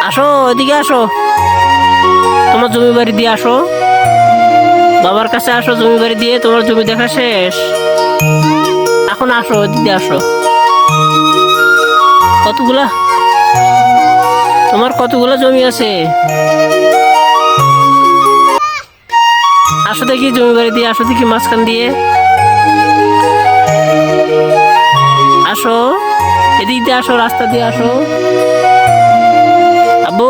আসো, এদিকে আসো, তোমার জমি বাড়ি দিয়ে আসো, বাবার কাছে আসো, জমি বাড়ি দিয়ে তোমার জমি দেখা শেষ। এখন আসো, এদিকে আসো। কতগুলা, তোমার কতগুলা জমি আছে? আসো দেখি জমি বাড়ি দিয়ে, আসো দেখি মাঝখান দিয়ে আসো, এদিক দিয়ে আসো, রাস্তা দিয়ে আসো। আব্বু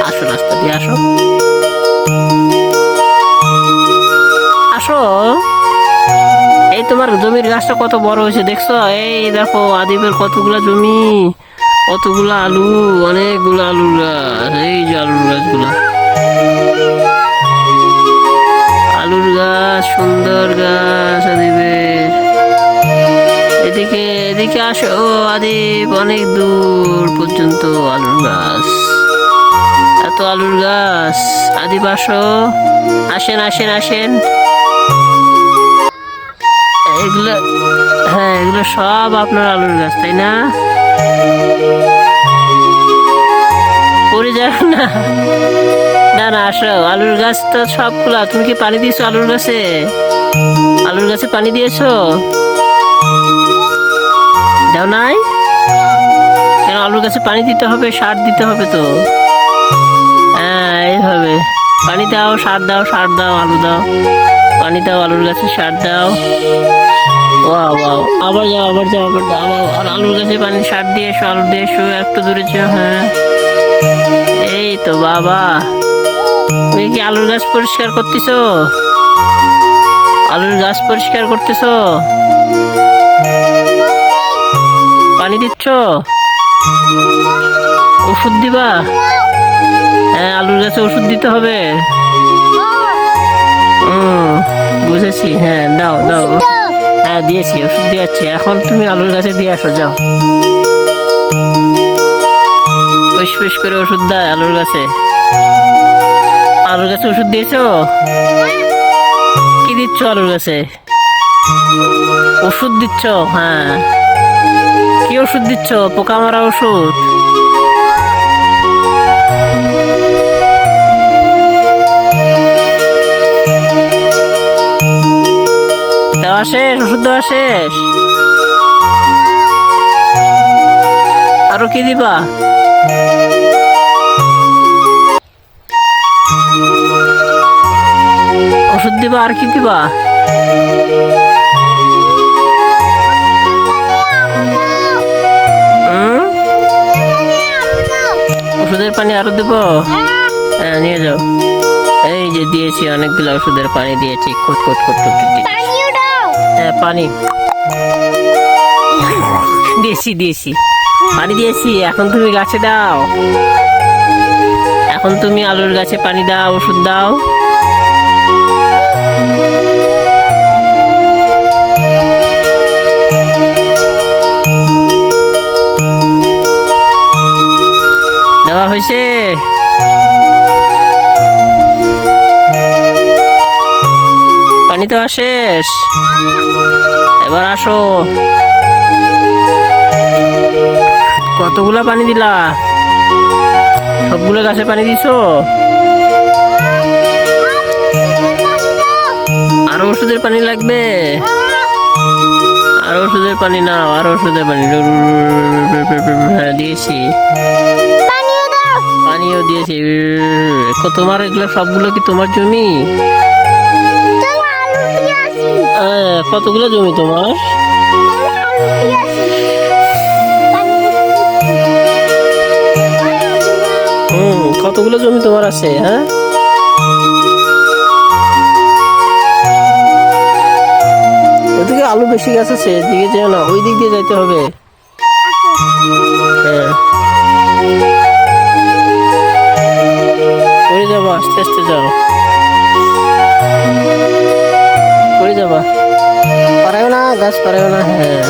আসো, রাস্তা দিয়ে আসো, আসো। এই তোমার জমির গাছটা কত বড় হয়েছে দেখছো? এই দেখো আদিবের কতগুলা জমি, কতগুলা আলু, অনেকগুলো আলুর গাছ। এই যে আলুর গাছগুলা, আলুর গাছ, সুন্দর গাছ আদিবের। এদিকে এদিকে আসো আদিব, অনেক দূর পর্যন্ত আলুর গাছ, এত আলুর গাছ। আদিব আসো, আসেন আসেন আসেন। এগুলো, হ্যাঁ এগুলো সব আপনার আলুর গাছ তাই না? পড়ে যাবে না, না না আসো। আলুর গাছ তো সবগুলা। তুমি কি পানি দিয়েছো আলুর গাছে? আলুর গাছে পানি দিয়েছো? দাও নাই কেন? আলুর গাছে পানি দিতে হবে, সার দিতে হবে তো। হ্যাঁ এইভাবে পানি দাও, সার দাও, সার দাও, আলু দাও, পানি দাও, আলুর গাছে সার দাও। ওয়াও ওয়াও, আবার যাও, আবার যাও, আবার দাও, আর আলুর গাছে পানি সার দিয়ে এসো, আলু দিয়ে এসো, একটু দূরে যাও। হ্যাঁ এই তো বাবা, তুমি কি আলুর গাছ পরিষ্কার করতেছো? আলুর গাছ পরিষ্কার করতেছো? পানি দিচ্ছ? ওষুধ দিবা? হ্যাঁ আলুর গাছে ওষুধ দিতে হবে। বুঝেছি, হ্যাঁ দাও দাও। হ্যাঁ দিয়েছি, ওষুধ দিয়েছি। এখন তুমি আলুর গাছে দিয়ে আসো, যাও। ফুস ফুস করে ওষুধ দেয় আলুর গাছে। আলুর গাছে ওষুধ দিয়েছো? কি দিচ্ছ আলুর গাছে? ওষুধ দিচ্ছ? হ্যাঁ কি ওষুধ দিচ্ছ? পোকা মারা ওষুধ? দেওয়া শেষ? ওষুধ দেওয়া শেষ? আরো কি দিবা? ওষুধ দিবা, আর কি দিবা? ওষুধের পানি আরো দেবো? হ্যাঁ নিয়ে যাও। এই যে দিয়েছি, অনেকগুলো ওষুধের পানি দিয়েছি। কট কট কট কট হ্যাঁ পানি দিয়েছি, দিয়েছি পানি দিয়েছি। এখন তুমি গাছে দাও, এখন তুমি আলুর গাছে পানি দাও, ওষুধ দাও। দেওয়া হয়েছে? পানি তো শেষ, এবার আসো। কতগুলা পানি দিলা? সবগুলো গাছে পানি দিছো? আরো ওষুধের পানি লাগবে? আরো ওষুধের পানি নাও, আরো ওষুধের পানি। হ্যাঁ দিয়েছি, পানিও দিয়েছি। তোমার এগুলো সবগুলো কি তোমার জমি? কতগুলো জমি তোমার? কতগুলো জমি তোমার আছে? হ্যাঁ ওদিকে আলু বেশি গাছ আছে, এদিকে যেও না, ওই দিক দিয়ে যাইতে হবে। হ্যাঁ করে যাবো, আস্তে আস্তে যাও, করে যাবা। পারেও না, গাছ পারেও না। হ্যাঁ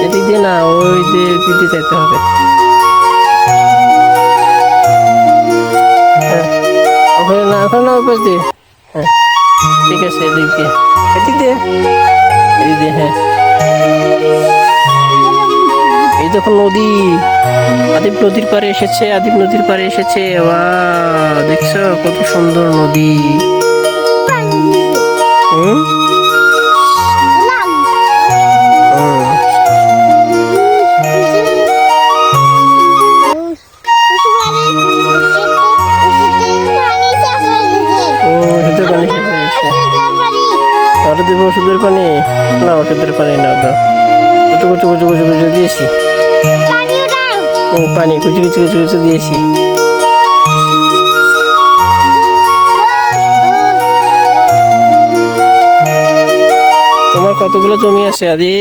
এদিক দিয়ে না, ওই দিক দিয়ে যেতে হবে। হ্যাঁ ওখানে না, ওখানে না, ওই পাশ দিয়ে। হ্যাঁ ঠিক আছে, এদিক দিয়ে, এদিক দিয়ে, এদিক দিয়ে, হ্যাঁ। এই দেখো নদী, আদিপ নদীর পাড়ে এসেছে, আদিপ নদীর পাড়ে এসেছে। দেখছো কত সুন্দর নদী। হুম হুম। ওষুধের পানি শেষ হয়ে গেছে। আরো দেবো ওষুধের পানি? না, ওষুধের পানি না, দাও। কুচু কুচু কুচু কুচু কুচু দিয়েছি। পানি কুচু কুচু কুচু কুচু দিয়েছি। তোমার কতগুলো জমি আছে আদি?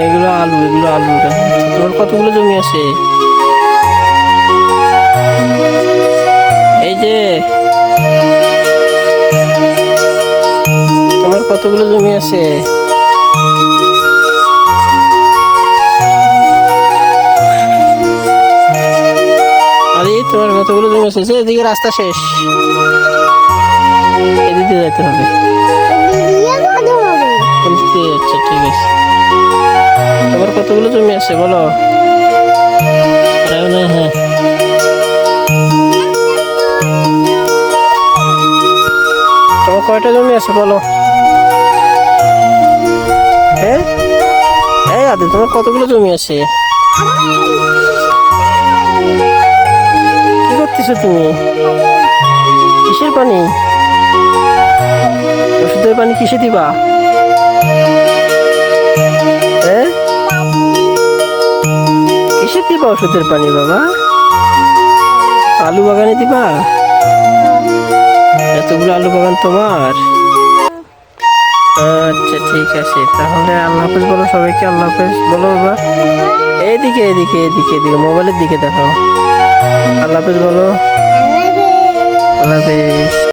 এগুলো আলু, এগুলো আলু। তোমার কতগুলো জমি আছে? এই যে তোমার কতগুলো জমি আছে? আরে তোমার কতগুলো জমি আছে? এদিকে রাস্তা শেষ, এদিকে যেতে হবে। আচ্ছা ঠিক আছে। তোমার কতগুলো জমি আছে বলো? হ্যাঁ, তোমার কয়টা জমি আছে বলো? হ্যাঁ, এই আদি তোমার কতগুলো জমি আছে? কি করতেছো তুমি? কিসের পানি? ওষুধের পানি কিসে দিবা? হ্যাঁ, কিসে দিবা ওষুধের পানি বাবা? আলু বাগানে দিবা? এতগুলো আলু বাগান তোমার? আচ্ছা ঠিক আছে, তাহলে আল্লাহ হাফেজ বলো সবাইকে। আল্লাহ হাফেজ বলো বাবা। এইদিকে এদিকে এদিকে এদিকে মোবাইলের দিকে দেখো। আল্লাহ হাফেজ বলো। আল্লাহ হাফেজ।